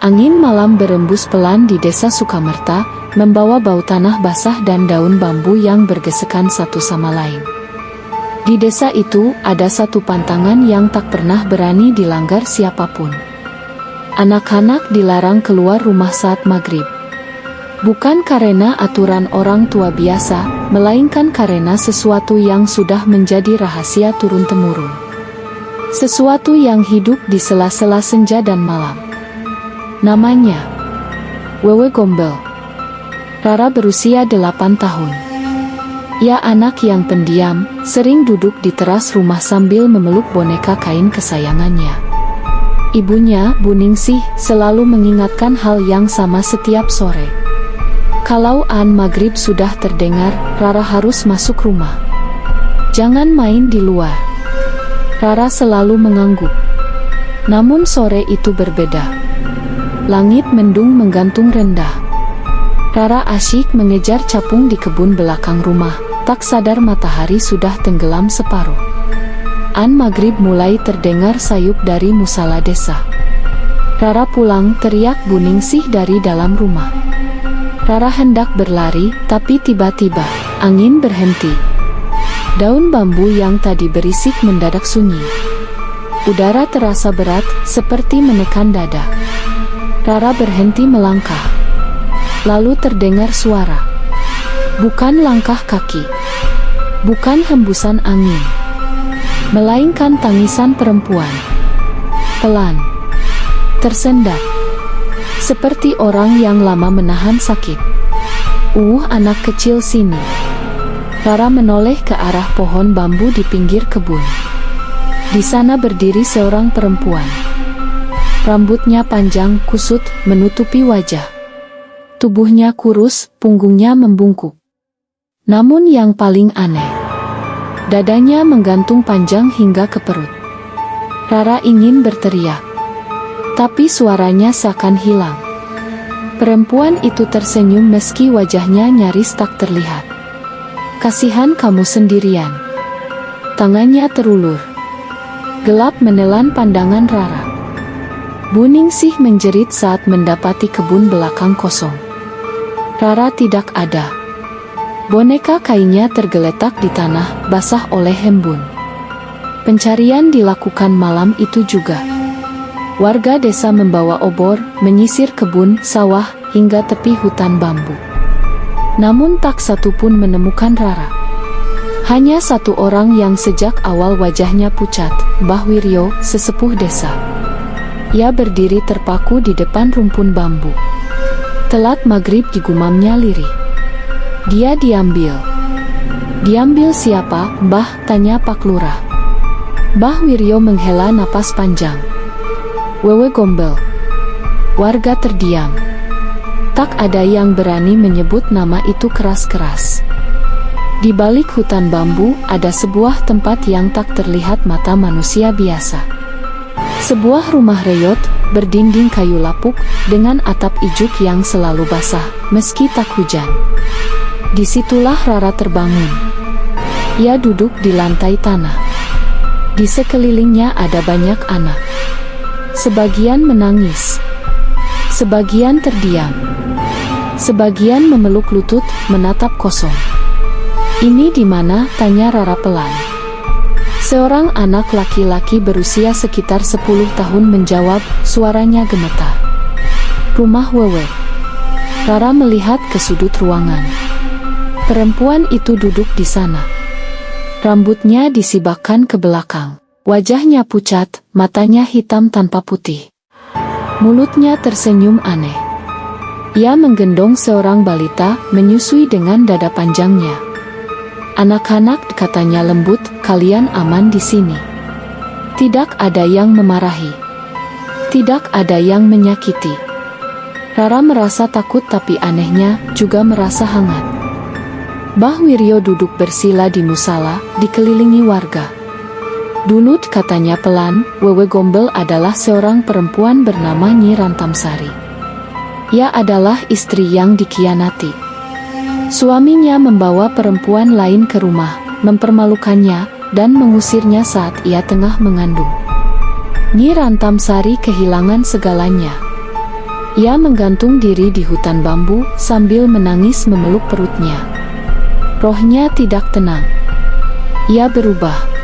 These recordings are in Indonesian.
Angin malam berembus pelan di desa Sukamerta, membawa bau tanah basah dan daun bambu yang bergesekan satu sama lain. Di desa itu, ada satu pantangan yang tak pernah berani dilanggar siapapun. Anak-anak dilarang keluar rumah saat maghrib. Bukan karena aturan orang tua biasa, melainkan karena sesuatu yang sudah menjadi rahasia turun-temurun. Sesuatu yang hidup di sela-sela senja dan malam. Namanya Wewe Gombel. Rara berusia 8 tahun. Ia anak yang pendiam, sering duduk di teras rumah sambil memeluk boneka kain kesayangannya. Ibunya, Bu Ningsih, selalu mengingatkan hal yang sama setiap sore. Kalau an maghrib sudah terdengar, Rara harus masuk rumah. Jangan main di luar. Rara selalu mengangguk. Namun sore itu berbeda. Langit mendung menggantung rendah. Rara asyik mengejar capung di kebun belakang rumah, tak sadar matahari sudah tenggelam separuh. An maghrib mulai terdengar sayup dari musala desa. Rara pulang, teriak Bu Ningsih dari dalam rumah. Rara hendak berlari, tapi tiba-tiba, angin berhenti. Daun bambu yang tadi berisik mendadak sunyi. Udara terasa berat, seperti menekan dada. Rara berhenti melangkah. Lalu terdengar suara. Bukan langkah kaki. Bukan hembusan angin. Melainkan tangisan perempuan. Pelan. Tersendat. Seperti orang yang lama menahan sakit. Anak kecil sini. Rara menoleh ke arah pohon bambu di pinggir kebun. Di sana berdiri seorang perempuan. Rambutnya panjang, kusut, menutupi wajah. Tubuhnya kurus, punggungnya membungkuk. Namun yang paling aneh, dadanya menggantung panjang hingga ke perut. Rara ingin berteriak, tapi suaranya seakan hilang. Perempuan itu tersenyum meski wajahnya nyaris tak terlihat. Kasihan kamu sendirian. Tangannya terulur. Gelap menelan pandangan Rara. Bu Ningsih menjerit saat mendapati kebun belakang kosong. Rara tidak ada. Boneka kainnya tergeletak di tanah, basah oleh embun. Pencarian dilakukan malam itu juga. Warga desa membawa obor, menyisir kebun, sawah, hingga tepi hutan bambu. Namun tak satu pun menemukan Rara. Hanya satu orang yang sejak awal wajahnya pucat, Mbah Wiryo, sesepuh desa. Ia berdiri terpaku di depan rumpun bambu. Telat maghrib digumamnya lirih. Dia diambil. Diambil siapa, Mbah? Tanya Pak Lurah. Mbah Wiryo menghela napas panjang. Wewe Gombel. Warga terdiam. Tak ada yang berani menyebut nama itu keras-keras. Di balik hutan bambu, ada sebuah tempat yang tak terlihat mata manusia biasa. Sebuah rumah reyot, berdinding kayu lapuk, dengan atap ijuk yang selalu basah, meski tak hujan. Disitulah Rara terbangun. Ia duduk di lantai tanah. Di sekelilingnya ada banyak anak. Sebagian menangis. Sebagian terdiam. Sebagian memeluk lutut, menatap kosong. Ini di mana? Tanya Rara pelan. Seorang anak laki-laki berusia sekitar 10 tahun menjawab, suaranya gemetar. Rumah Wewe. Rara melihat ke sudut ruangan. Perempuan itu duduk di sana. Rambutnya disibakkan ke belakang. Wajahnya pucat, matanya hitam tanpa putih. Mulutnya tersenyum aneh. Ia menggendong seorang balita, menyusui dengan dada panjangnya. Anak-anak, katanya lembut, kalian aman di sini. Tidak ada yang memarahi. Tidak ada yang menyakiti. Rara merasa takut tapi anehnya, juga merasa hangat. Mbah Wiryo duduk bersila di musala, dikelilingi warga. Dulu, katanya pelan, Wewe Gombel adalah seorang perempuan bernama Nyi Rantamsari. Ia adalah istri yang dikhianati. Suaminya membawa perempuan lain ke rumah, mempermalukannya, dan mengusirnya saat ia tengah mengandung. Nyi Rantamsari kehilangan segalanya. Ia menggantung diri di hutan bambu sambil menangis memeluk perutnya. Rohnya tidak tenang. Ia berubah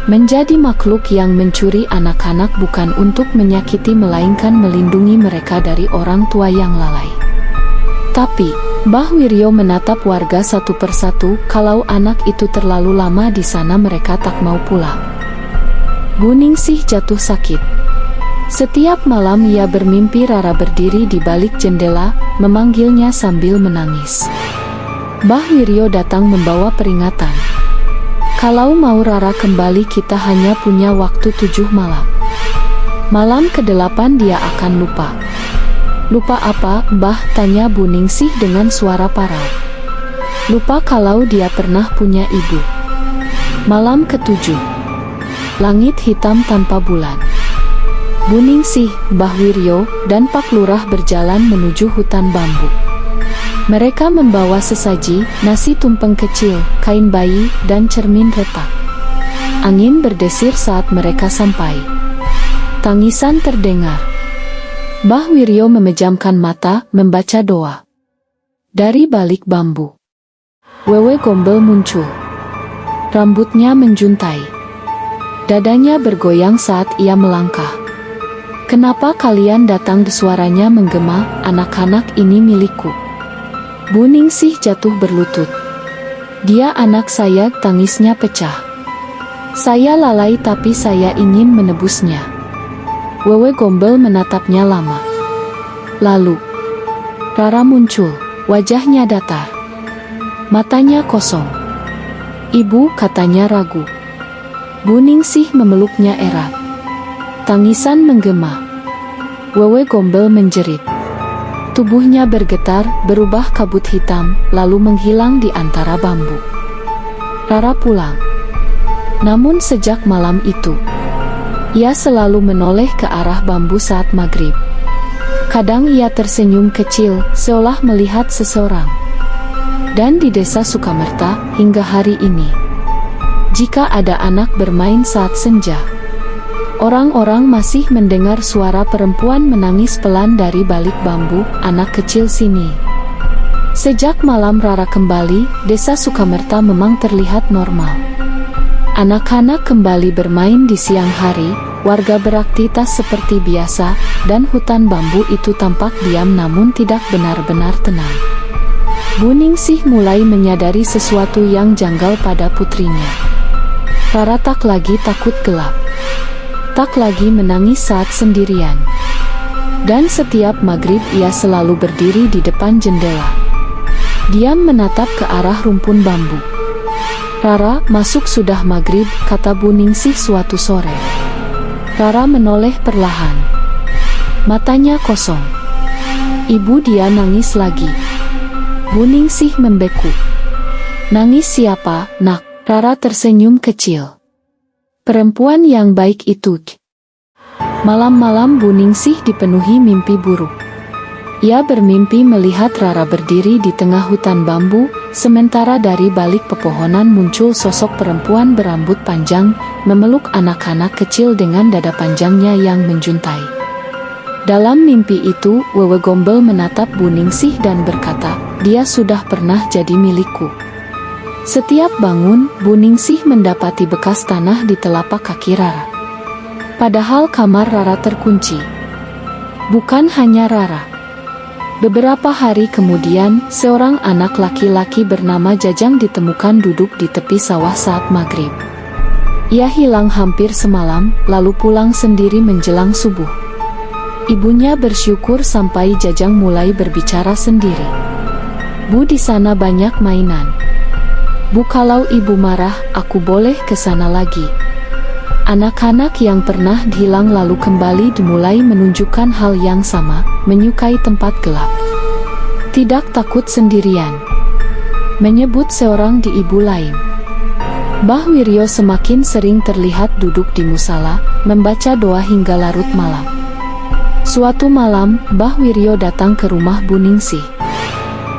menjadi makhluk yang mencuri anak-anak bukan untuk menyakiti melainkan melindungi mereka dari orang tua yang lalai. Tapi, Mbah Wiryo menatap warga satu persatu, kalau anak itu terlalu lama di sana mereka tak mau pulang. Bu Ningsih jatuh sakit. Setiap malam ia bermimpi Rara berdiri di balik jendela, memanggilnya sambil menangis. Mbah Wiryo datang membawa peringatan. Kalau mau Rara kembali kita hanya punya waktu 7 malam. Malam ke-8 dia akan lupa. Lupa apa, Mbah? Tanya Bu Ningsih dengan suara parau. Lupa kalau dia pernah punya ibu. Malam ke-7. Langit hitam tanpa bulan. Bu Ningsih, Mbah Wiryo, dan Pak Lurah berjalan menuju hutan bambu. Mereka membawa sesaji, nasi tumpeng kecil, kain bayi, dan cermin retak. Angin berdesir saat mereka sampai. Tangisan terdengar. Mbah Wiryo memejamkan mata, membaca doa. Dari balik bambu, Wewe Gombel muncul. Rambutnya menjuntai. Dadanya bergoyang saat ia melangkah. Kenapa kalian datang? Suaranya menggema, anak-anak ini milikku. Bu Ningsih jatuh berlutut. Dia anak saya, tangisnya pecah. Saya lalai tapi saya ingin menebusnya. Wewe Gombel menatapnya lama. Lalu, Rara muncul, wajahnya datar. Matanya kosong. Ibu, katanya ragu. Bu Ningsih memeluknya erat. Tangisan menggema. Wewe Gombel menjerit. Tubuhnya bergetar, berubah kabut hitam, lalu menghilang di antara bambu. Rara pulang. Namun sejak malam itu, ia selalu menoleh ke arah bambu saat maghrib. Kadang ia tersenyum kecil, seolah melihat seseorang. Dan di desa Sukamerta, hingga hari ini, jika ada anak bermain saat senja, orang-orang masih mendengar suara perempuan menangis pelan dari balik bambu, anak kecil sini. Sejak malam Rara kembali, desa Sukamerta memang terlihat normal. Anak-anak kembali bermain di siang hari, warga beraktivitas seperti biasa, dan hutan bambu itu tampak diam namun tidak benar-benar tenang. Bu Ningsih mulai menyadari sesuatu yang janggal pada putrinya. Rara tak lagi takut gelap. Tak lagi menangis saat sendirian. Dan setiap maghrib ia selalu berdiri di depan jendela. Diam menatap ke arah rumpun bambu. Rara, masuk sudah maghrib, kata Bu Ningsih suatu sore. Rara menoleh perlahan. Matanya kosong. Ibu, dia nangis lagi. Bu Ningsih membeku. Nangis siapa, nak? Rara tersenyum kecil. Perempuan yang baik itu. Malam-malam Bu Ningsih dipenuhi mimpi buruk. Ia bermimpi melihat Rara berdiri di tengah hutan bambu, sementara dari balik pepohonan muncul sosok perempuan berambut panjang, memeluk anak-anak kecil dengan dada panjangnya yang menjuntai. Dalam mimpi itu, Wewe Gombel menatap Bu Ningsih dan berkata, dia sudah pernah jadi milikku. Setiap bangun, Bu Ningsih mendapati bekas tanah di telapak kaki Rara. Padahal kamar Rara terkunci. Bukan hanya Rara. Beberapa hari kemudian, seorang anak laki-laki bernama Jajang ditemukan duduk di tepi sawah saat maghrib. Ia hilang hampir semalam, lalu pulang sendiri menjelang subuh. Ibunya bersyukur sampai Jajang mulai berbicara sendiri. Bu, di sana banyak mainan. Bu, kalau ibu marah, aku boleh ke sana lagi. Anak-anak yang pernah hilang lalu kembali dimulai menunjukkan hal yang sama, menyukai tempat gelap. Tidak takut sendirian. Menyebut seorang di ibu lain. Mbah Wiryo semakin sering terlihat duduk di musala, membaca doa hingga larut malam. Suatu malam, Mbah Wiryo datang ke rumah Bu Ningsih.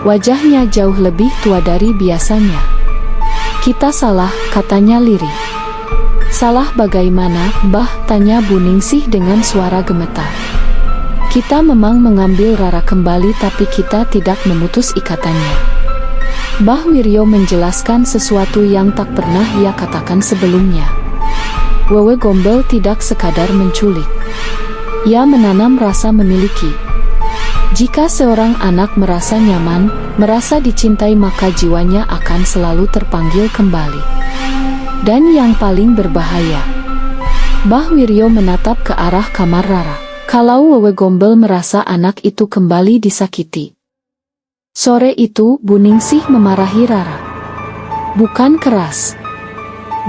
Wajahnya jauh lebih tua dari biasanya. Kita salah, katanya lirih. Salah bagaimana, Mbah? Tanya Bu Ningsih dengan suara gemetar. Kita memang mengambil Rara kembali, tapi kita tidak memutus ikatannya. Mbah Wiryo menjelaskan sesuatu yang tak pernah ia katakan sebelumnya. Wewe Gombel tidak sekadar menculik. Ia menanam rasa memiliki. Jika seorang anak merasa nyaman, merasa dicintai, maka jiwanya akan selalu terpanggil kembali. Dan yang paling berbahaya, Mbah Wiryo menatap ke arah kamar Rara. Kalau Wewe Gombel merasa anak itu kembali disakiti. Sore itu Bu Ningsih memarahi Rara. Bukan keras,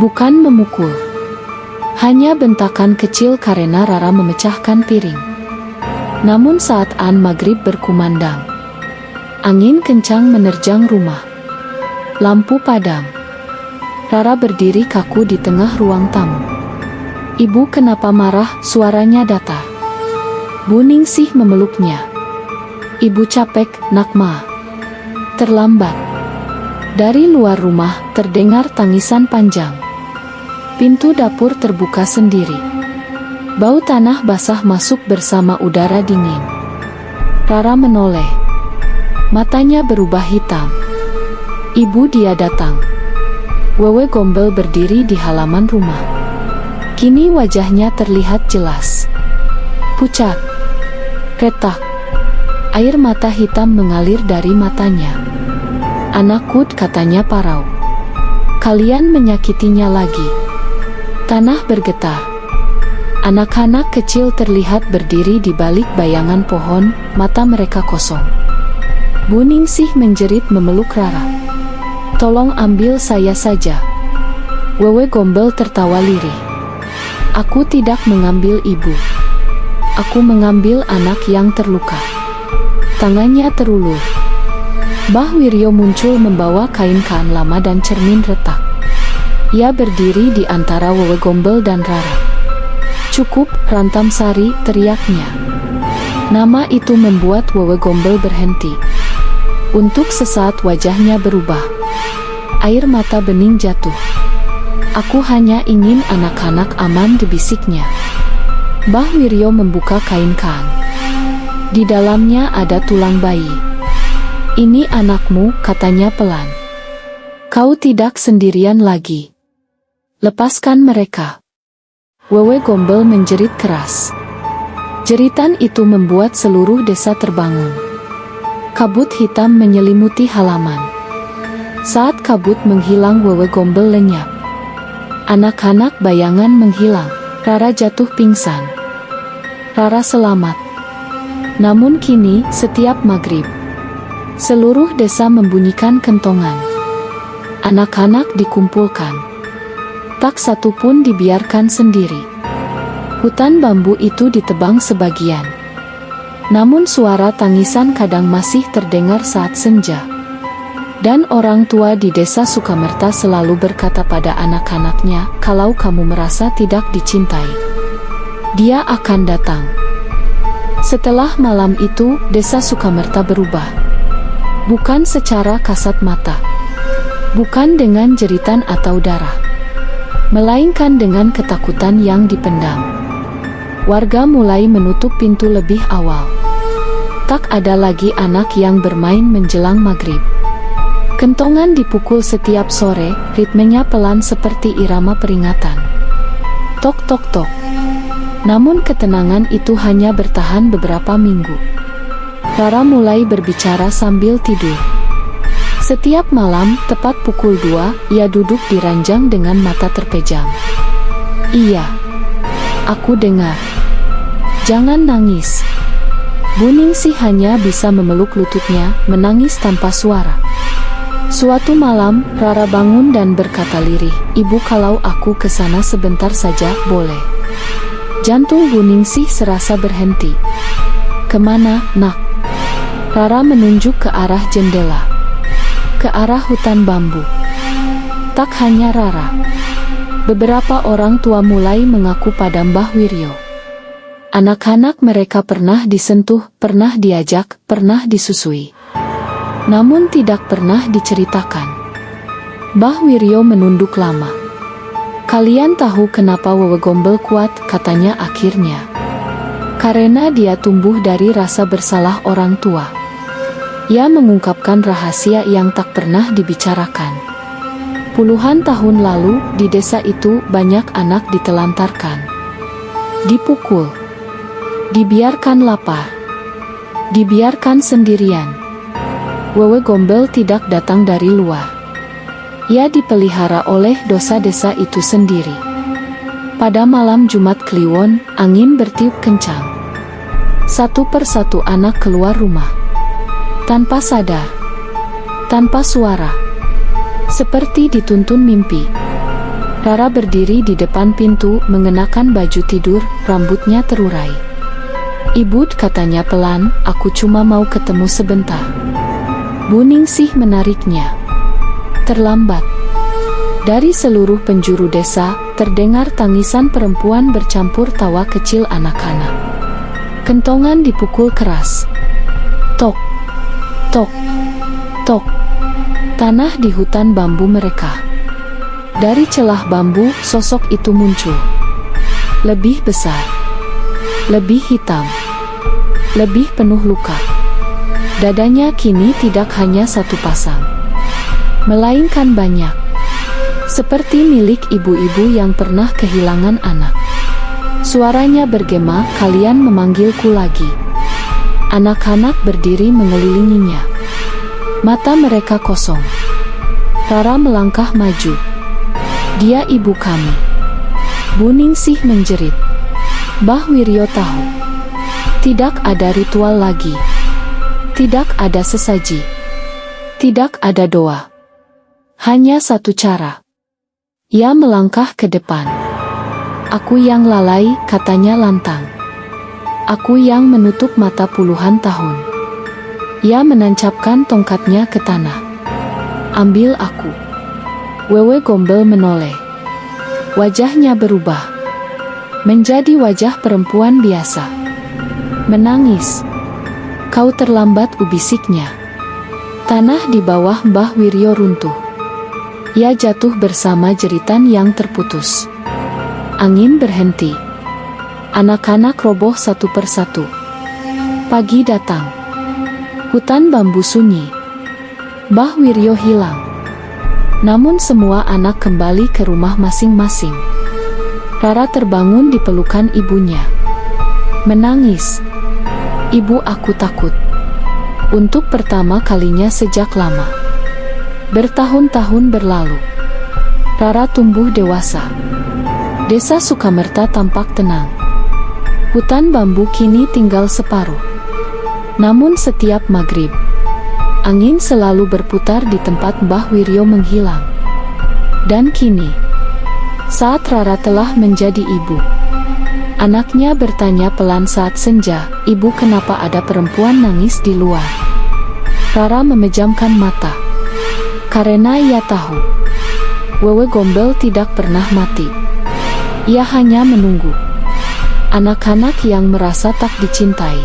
bukan memukul, hanya bentakan kecil karena Rara memecahkan piring. Namun saat maghrib berkumandang, angin kencang menerjang rumah. Lampu padam. Rara berdiri kaku di tengah ruang tamu. "Ibu kenapa marah?" suaranya datar. Bu Ningsih memeluknya. "Ibu capek, nak Ma. Terlambat." Dari luar rumah terdengar tangisan panjang. Pintu dapur terbuka sendiri. Bau tanah basah masuk bersama udara dingin. Rara menoleh. Matanya berubah hitam. "Ibu, dia datang." Wewe Gombel berdiri di halaman rumah. Kini wajahnya terlihat jelas. Pucat. Retak. Air mata hitam mengalir dari matanya. "Anakku," katanya parau. "Kalian menyakitinya lagi." Tanah bergetar. Anak-anak kecil terlihat berdiri di balik bayangan pohon, mata mereka kosong. Bu Ningsih menjerit memeluk Rara. "Tolong ambil saya saja." Wewe Gombel tertawa lirih. "Aku tidak mengambil ibu. Aku mengambil anak yang terluka." Tangannya terulur. Mbah Wiryo muncul membawa kain kaan lama dan cermin retak. Ia berdiri di antara Wewe Gombel dan Rara. "Cukup, Rantam Sari," teriaknya. Nama itu membuat Wewe Gombel berhenti. Untuk sesaat wajahnya berubah. Air mata bening jatuh. "Aku hanya ingin anak-anak aman," dibisiknya. Mbah Wiryo membuka kain kaan. Di dalamnya ada tulang bayi. "Ini anakmu," katanya pelan. "Kau tidak sendirian lagi. Lepaskan mereka." Wewe Gombel menjerit keras. Jeritan itu membuat seluruh desa terbangun. Kabut hitam menyelimuti halaman. Saat kabut menghilang, Wewe Gombel lenyap. Anak-anak bayangan menghilang. Rara jatuh pingsan. Rara selamat. Namun kini, setiap maghrib, seluruh desa membunyikan kentongan. Anak-anak dikumpulkan. Tak satu pun dibiarkan sendiri. Hutan bambu itu ditebang sebagian. Namun suara tangisan kadang masih terdengar saat senja. Dan orang tua di desa Sukamerta selalu berkata pada anak-anaknya, "Kalau kamu merasa tidak dicintai, dia akan datang." Setelah malam itu, desa Sukamerta berubah. Bukan secara kasat mata, bukan dengan jeritan atau darah, melainkan dengan ketakutan yang dipendam. Warga mulai menutup pintu lebih awal. Tak ada lagi anak yang bermain menjelang maghrib. Kentongan dipukul setiap sore, ritmenya pelan seperti irama peringatan. Tok tok tok. Namun ketenangan itu hanya bertahan beberapa minggu. Rara mulai berbicara sambil tidur. Setiap malam, tepat pukul 2, ia duduk di ranjang dengan mata terpejam. "Iya, aku dengar. Jangan nangis." Bu Ningsih hanya bisa memeluk lututnya, menangis tanpa suara. Suatu malam, Rara bangun dan berkata lirih, "Ibu, kalau aku ke sana sebentar saja, boleh?" Jantung Bu Ningsih serasa berhenti. "Kemana, nak?" Rara menunjuk ke arah jendela. Ke arah hutan bambu. Tak hanya Rara. Beberapa orang tua mulai mengaku pada Mbah Wiryo. Anak-anak mereka pernah disentuh, pernah diajak, pernah disusui. Namun tidak pernah diceritakan. Mbah Wiryo menunduk lama. "Kalian tahu kenapa Wewe Gombel kuat?" katanya akhirnya. Karena dia tumbuh dari rasa bersalah orang tua. Ia mengungkapkan rahasia yang tak pernah dibicarakan. Puluhan tahun lalu, di desa itu banyak anak ditelantarkan, dipukul, dibiarkan lapar, dibiarkan sendirian. Wewe Gombel tidak datang dari luar. Ia dipelihara oleh dosa desa itu sendiri. Pada malam Jumat Kliwon, angin bertiup kencang. Satu persatu anak keluar rumah. Tanpa sadar, tanpa suara, seperti dituntun mimpi. Rara berdiri di depan pintu mengenakan baju tidur, rambutnya terurai. "Ibu," katanya pelan, "aku cuma mau ketemu sebentar." Bu Ningsih menariknya. Terlambat. Dari seluruh penjuru desa, terdengar tangisan perempuan bercampur tawa kecil anak-anak. Kentongan dipukul keras. Tok, tok, tok. Tanah di hutan bambu mereka. Dari celah bambu, sosok itu muncul. Lebih besar, lebih hitam, lebih penuh luka. Dadanya kini tidak hanya satu pasang, melainkan banyak. Seperti milik ibu-ibu yang pernah kehilangan anak. Suaranya bergema, "Kalian memanggilku lagi." Anak-anak berdiri mengelilinginya. Mata mereka kosong. Rara melangkah maju. "Dia ibu kami." Bu Ningsih menjerit. Mbah Wiryo tahu. Tidak ada ritual lagi. Tidak ada sesaji. Tidak ada doa. Hanya satu cara. Ia melangkah ke depan. "Aku yang lalai," katanya lantang. "Aku yang menutup mata puluhan tahun." Ia menancapkan tongkatnya ke tanah. "Ambil aku." Wewe Gombel menoleh. Wajahnya berubah. Menjadi wajah perempuan biasa. Menangis. "Kau terlambat," bisiknya. Tanah di bawah Mbah Wiryo runtuh. Ia jatuh bersama jeritan yang terputus. Angin berhenti. Anak-anak roboh satu persatu. Pagi datang. Hutan bambu sunyi. Mbah Wiryo hilang. Namun semua anak kembali ke rumah masing-masing. Rara terbangun di pelukan ibunya. Menangis. "Ibu, aku takut." Untuk pertama kalinya sejak lama. Bertahun-tahun berlalu. Rara tumbuh dewasa. Desa Sukamerta tampak tenang. Hutan bambu kini tinggal separuh. Namun setiap maghrib, angin selalu berputar di tempat Mbah Wiryo menghilang. Dan kini, saat Rara telah menjadi ibu, anaknya bertanya pelan saat senja, "Ibu, kenapa ada perempuan nangis di luar?" Rara memejamkan mata. Karena ia tahu, Wewe Gombel tidak pernah mati. Ia hanya menunggu. Anak-anak yang merasa tak dicintai.